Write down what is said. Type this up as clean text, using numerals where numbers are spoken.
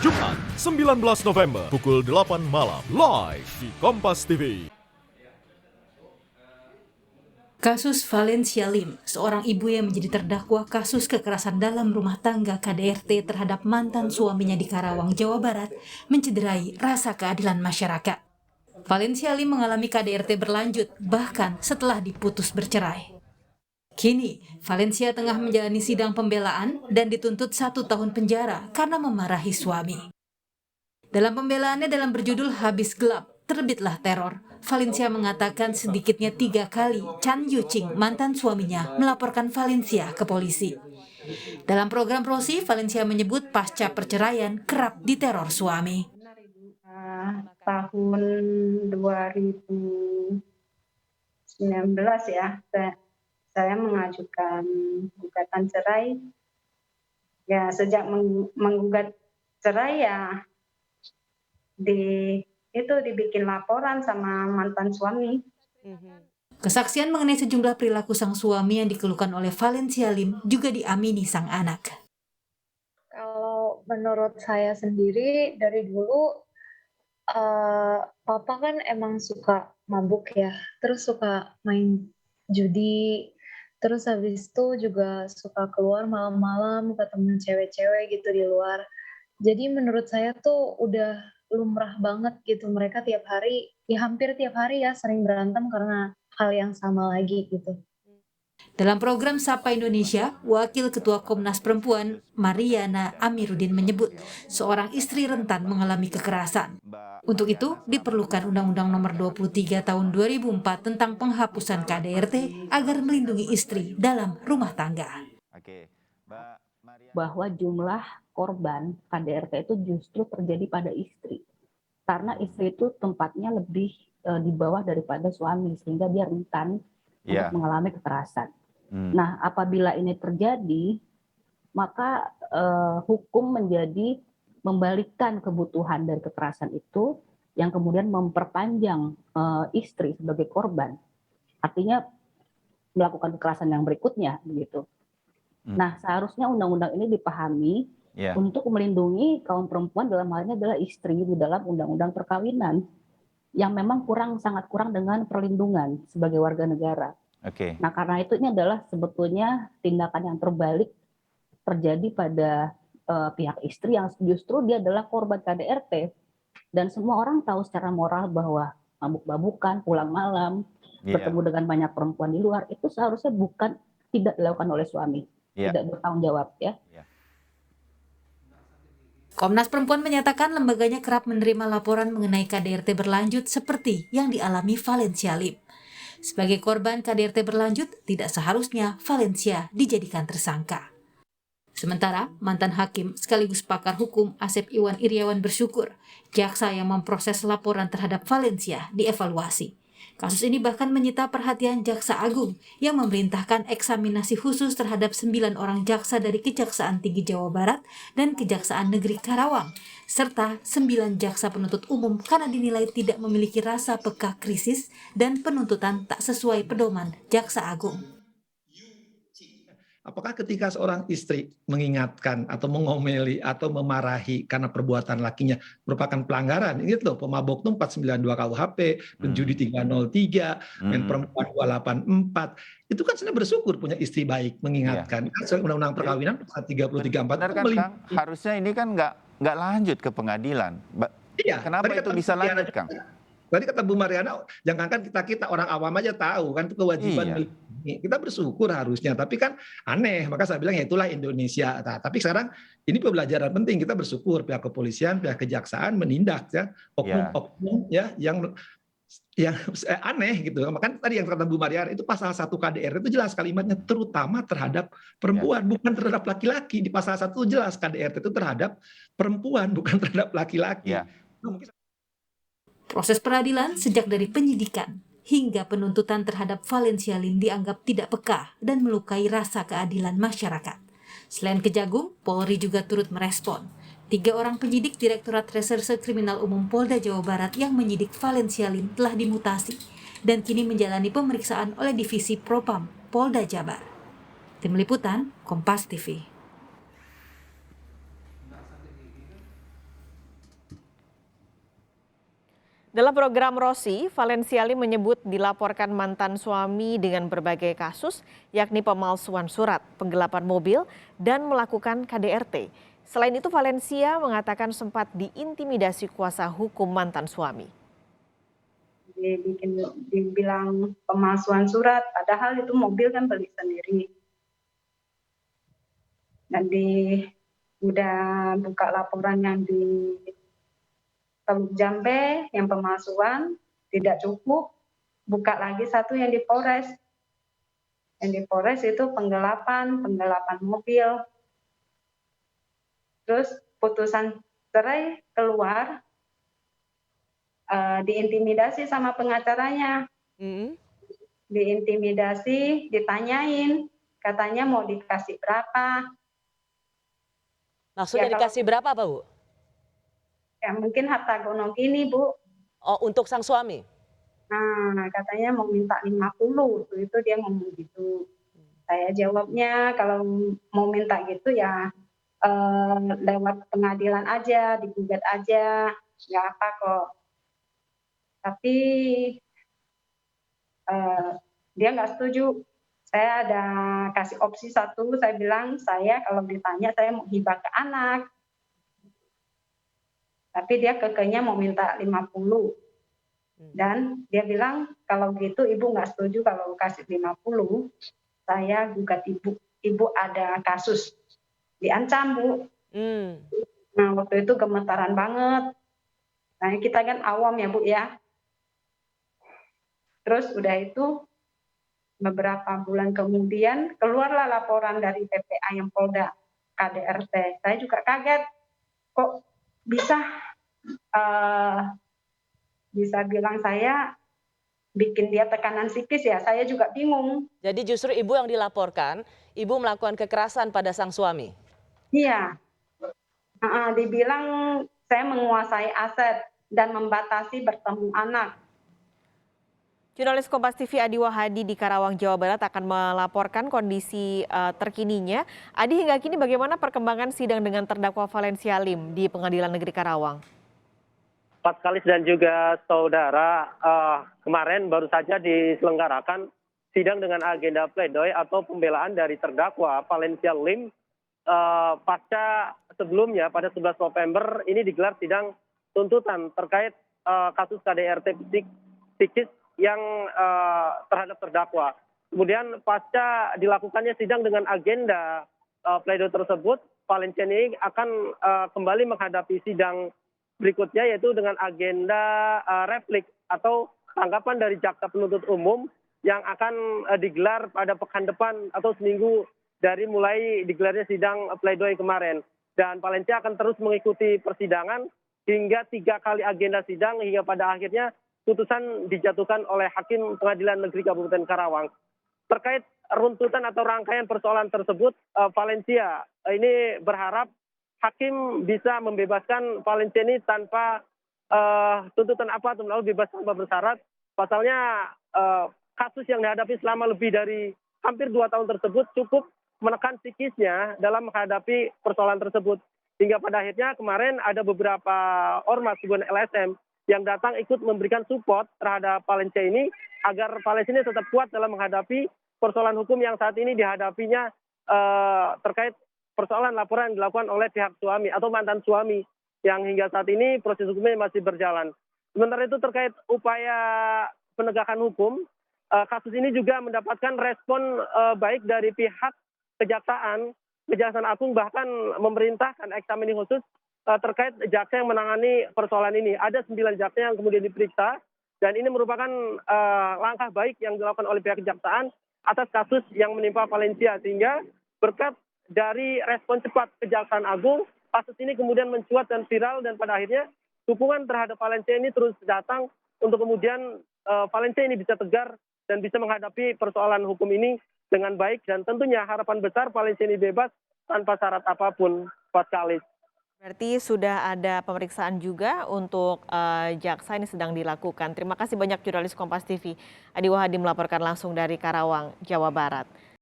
Jumat 19 November pukul 8 malam live di Kompas TV. Kasus Valencia Lim, seorang ibu yang menjadi terdakwa kasus kekerasan dalam rumah tangga KDRT terhadap mantan suaminya di Karawang, Jawa Barat, mencederai rasa keadilan masyarakat. Valencia Lim mengalami KDRT berlanjut, bahkan setelah diputus bercerai. Kini, Valencia tengah menjalani sidang pembelaan dan dituntut 1 tahun penjara karena memarahi suami. Dalam pembelaannya dalam berjudul Habis Gelap, Terbitlah Teror, Valencia mengatakan sedikitnya 3 kali Chan Yuching, mantan suaminya, melaporkan Valencia ke polisi. Dalam program Rosi, Valencia menyebut pasca perceraian kerap diteror suami. Tahun 2019 ya, saya mengajukan gugatan cerai. Ya, sejak menggugat cerai ya dibikin laporan sama mantan suami. Kesaksian mengenai sejumlah perilaku sang suami yang dikeluhkan oleh Valencia Lim juga diamini sang anak. Kalau menurut saya sendiri dari dulu papa kan emang suka mabuk ya, terus suka main judi, terus habis itu juga suka keluar malam-malam ketemu cewek-cewek gitu di luar. Jadi menurut saya tuh udah lumrah banget gitu, mereka tiap hari, ya hampir tiap hari ya sering berantem karena hal yang sama lagi gitu. Dalam program Sapa Indonesia, Wakil Ketua Komnas Perempuan Mariana Amiruddin menyebut seorang istri rentan mengalami kekerasan. Untuk itu, diperlukan Undang-Undang Nomor 23 Tahun 2004 tentang penghapusan KDRT agar melindungi istri dalam rumah tangga. Bahwa jumlah korban KDRT itu justru terjadi pada istri. Karena istri itu tempatnya lebih di bawah daripada suami, sehingga dia rentan untuk mengalami kekerasan. Nah, apabila ini terjadi, maka hukum menjadi membalikkan kebutuhan dari kekerasan itu yang kemudian memperpanjang istri sebagai korban. Artinya melakukan kekerasan yang berikutnya begitu. Nah, seharusnya undang-undang ini dipahami untuk melindungi kaum perempuan, dalam hal ini adalah istri di dalam undang-undang perkawinan yang memang sangat kurang dengan perlindungan sebagai warga negara. Nah, karena itu ini adalah sebetulnya tindakan yang terbalik terjadi pada pihak istri yang justru dia adalah korban KDRT, dan semua orang tahu secara moral bahwa mabuk-mabukan, pulang malam, bertemu dengan banyak perempuan di luar, itu seharusnya tidak dilakukan oleh suami, tidak bertanggung jawab ya. Komnas Perempuan menyatakan lembaganya kerap menerima laporan mengenai KDRT berlanjut seperti yang dialami Valencia Lim. Sebagai korban KDRT berlanjut, tidak seharusnya Valencia dijadikan tersangka. Sementara, mantan hakim sekaligus pakar hukum Asep Iwan Iriawan bersyukur jaksa yang memproses laporan terhadap Valencia dievaluasi. Kasus ini bahkan menyita perhatian Jaksa Agung yang memerintahkan eksaminasi khusus terhadap 9 orang jaksa dari Kejaksaan Tinggi Jawa Barat dan Kejaksaan Negeri Karawang, serta 9 jaksa penuntut umum karena dinilai tidak memiliki rasa peka krisis dan penuntutan tak sesuai pedoman Jaksa Agung. Apakah ketika seorang istri mengingatkan atau mengomeli atau memarahi karena perbuatan lakinya merupakan pelanggaran? Ingat loh, pemabok itu 492 KUHP, penjudi 303, main perempuan 284. Itu kan sebenarnya bersyukur punya istri baik, mengingatkan. Kan Undang-Undang Perkawinan pasal 33 Benar kan, Kang? Harusnya ini kan nggak lanjut ke pengadilan. Kenapa itu bisa lanjut, Kang? Tadi kata Bu Mariana, jangankan kita orang awam aja tahu kan itu kewajiban melindungi. Kita bersyukur harusnya, tapi kan aneh. Maka saya bilang ya itulah Indonesia. Nah, tapi sekarang ini pembelajaran penting, kita bersyukur pihak kepolisian, pihak kejaksaan menindak ya oknum-oknum ya yang aneh gitu. Makanya tadi yang kata Bu Mariana itu pasal 1 KDRT itu jelas kalimatnya terutama terhadap perempuan, bukan terhadap laki-laki. Di pasal 1 jelas KDRT itu terhadap perempuan, bukan terhadap laki-laki. Proses peradilan sejak dari penyidikan hingga penuntutan terhadap Valencia Lim dianggap tidak peka dan melukai rasa keadilan masyarakat. Selain Kejagung, Polri juga turut merespon. 3 orang penyidik Direktorat Reserse Kriminal Umum Polda Jawa Barat yang menyidik Valencia Lim telah dimutasi dan kini menjalani pemeriksaan oleh Divisi Propam Polda Jabar. Tim Liputan, Kompas TV. Dalam program Rosi, Valencia Lim menyebut dilaporkan mantan suami dengan berbagai kasus, yakni pemalsuan surat, penggelapan mobil, dan melakukan KDRT. Selain itu, Valencia mengatakan sempat diintimidasi kuasa hukum mantan suami. Dibilang pemalsuan surat, padahal itu mobil kan beli sendiri. Dan udah buka laporan yang di Teluk Jambe yang pemalsuan tidak cukup, buka lagi satu yang di Polres. Yang di Polres itu penggelapan mobil. Terus putusan cerai keluar, diintimidasi sama pengacaranya. Diintimidasi, ditanyain, katanya mau dikasih berapa. Maksudnya dikasih berapa, Pak, Bu? Ya mungkin harta gonong ini, Bu. Oh, untuk sang suami? Nah, katanya mau minta 50, itu dia ngomong gitu. Saya jawabnya kalau mau minta gitu ya lewat pengadilan aja, digugat aja, nggak apa kok. Tapi dia nggak setuju. Saya ada kasih opsi satu, saya bilang saya kalau ditanya saya mau hibah ke anak. Tapi dia kekehnya mau minta 50. Dan dia bilang kalau gitu ibu nggak setuju kalau kasih 50, saya gugat ibu. Ibu ada kasus, diancam, Bu. Nah waktu itu gemetaran banget. Nah kita kan awam ya, Bu ya. Terus udah itu beberapa bulan kemudian keluarlah laporan dari PPA yang Polda KDRT. Saya juga kaget kok bisa bilang saya bikin dia tekanan psikis ya, saya juga bingung. Jadi justru ibu yang dilaporkan, ibu melakukan kekerasan pada sang suami? Iya, dibilang saya menguasai aset dan membatasi bertemu anak. Jurnalis Kompas TV Adi Wahadi di Karawang, Jawa Barat akan melaporkan kondisi terkininya. Adi, hingga kini bagaimana perkembangan sidang dengan terdakwa Valencia Lim di Pengadilan Negeri Karawang? Pak Kalis dan juga saudara, kemarin baru saja diselenggarakan sidang dengan agenda pledoi atau pembelaan dari terdakwa Valencia Lim. Pasca sebelumnya pada 11 November ini digelar sidang tuntutan terkait kasus KDRT psikis yang terhadap terdakwa. Kemudian pasca dilakukannya sidang dengan agenda pledoi tersebut, Valencia ini akan kembali menghadapi sidang berikutnya, yaitu dengan agenda replik atau tanggapan dari jaksa penuntut umum yang akan digelar pada pekan depan atau seminggu dari mulai digelarnya sidang pledoi kemarin. Dan Valencia akan terus mengikuti persidangan hingga 3 kali agenda sidang hingga pada akhirnya putusan dijatuhkan oleh Hakim Pengadilan Negeri Kabupaten Karawang. Terkait runtutan atau rangkaian persoalan tersebut, Valencia ini berharap Hakim bisa membebaskan Valencia ini tanpa tuntutan apapun, lalu bebas tanpa bersyarat. Pasalnya kasus yang dihadapi selama lebih dari hampir 2 tahun tersebut cukup menekan psikisnya dalam menghadapi persoalan tersebut. Hingga pada akhirnya kemarin ada beberapa ormas hubungan LSM yang datang ikut memberikan support terhadap Valencia ini agar Valencia ini tetap kuat dalam menghadapi persoalan hukum yang saat ini dihadapinya terkait persoalan laporan yang dilakukan oleh pihak suami atau mantan suami yang hingga saat ini proses hukumnya masih berjalan. Sementara itu terkait upaya penegakan hukum, kasus ini juga mendapatkan respon baik dari pihak Kejaksaan Agung, bahkan memerintahkan eksaminasi khusus terkait jaksa yang menangani persoalan ini. Ada 9 jaksa yang kemudian diperiksa dan ini merupakan langkah baik yang dilakukan oleh pihak kejaksaan atas kasus yang menimpa Valencia, sehingga berkat dari respon cepat Kejaksaan Agung, kasus ini kemudian mencuat dan viral dan pada akhirnya dukungan terhadap Valencia ini terus datang untuk kemudian Valencia ini bisa tegar dan bisa menghadapi persoalan hukum ini dengan baik, dan tentunya harapan besar Valencia ini bebas tanpa syarat apapun, Pak Kalis. Berarti sudah ada pemeriksaan juga untuk jaksa ini sedang dilakukan. Terima kasih banyak jurnalis Kompas TV Adi Wahadi melaporkan langsung dari Karawang, Jawa Barat.